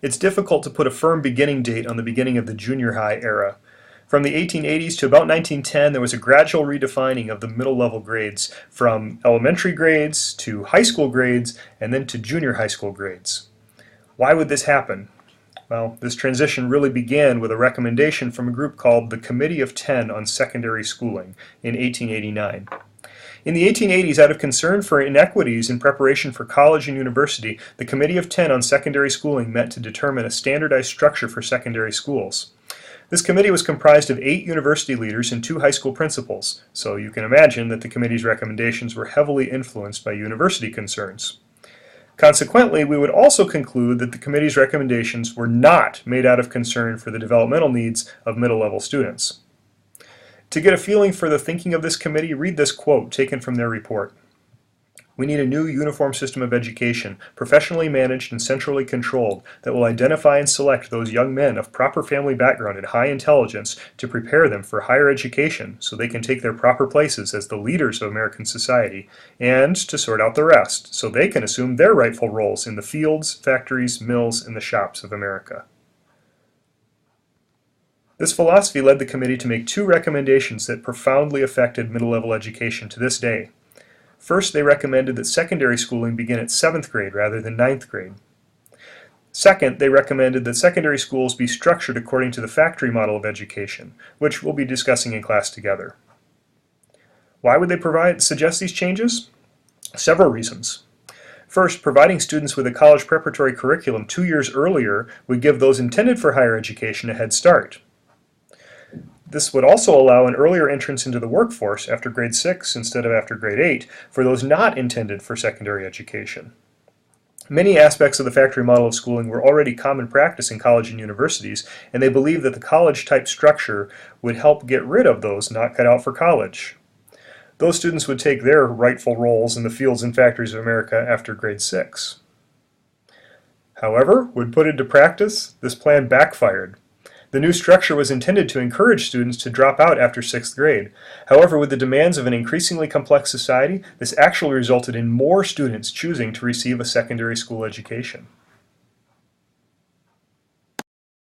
It's difficult to put a firm beginning date on the beginning of the junior high era. From the 1880s to about 1910, there was a gradual redefining of the middle level grades from elementary grades to high school grades and then to junior high school grades. Why would this happen? Well, this transition really began with a recommendation from a group called the Committee of 10 on Secondary Schooling in 1889. In the 1880s, out of concern for inequities in preparation for college and university, the Committee of 10 on Secondary Schooling met to determine a standardized structure for secondary schools. This committee was comprised of 8 university leaders and 2 high school principals, so you can imagine that the committee's recommendations were heavily influenced by university concerns. Consequently, we would also conclude that the committee's recommendations were not made out of concern for the developmental needs of middle-level students. To get a feeling for the thinking of this committee, read this quote taken from their report. "We need a new uniform system of education, professionally managed and centrally controlled, that will identify and select those young men of proper family background and high intelligence to prepare them for higher education so they can take their proper places as the leaders of American society, and to sort out the rest so they can assume their rightful roles in the fields, factories, mills, and the shops of America." This philosophy led the committee to make 2 recommendations that profoundly affected middle-level education to this day. First, they recommended that secondary schooling begin at 7th grade rather than 9th grade. Second, they recommended that secondary schools be structured according to the factory model of education, which we'll be discussing in class together. Why would they suggest these changes? Several reasons. First, providing students with a college preparatory curriculum 2 years earlier would give those intended for higher education a head start. This would also allow an earlier entrance into the workforce after grade 6 instead of after grade 8 for those not intended for secondary education. Many aspects of the factory model of schooling were already common practice in college and universities, and they believed that the college-type structure would help get rid of those not cut out for college. Those students would take their rightful roles in the fields and factories of America after grade 6. However, when put into practice, this plan backfired. The new structure was intended to encourage students to drop out after 6th grade. However, with the demands of an increasingly complex society, this actually resulted in more students choosing to receive a secondary school education.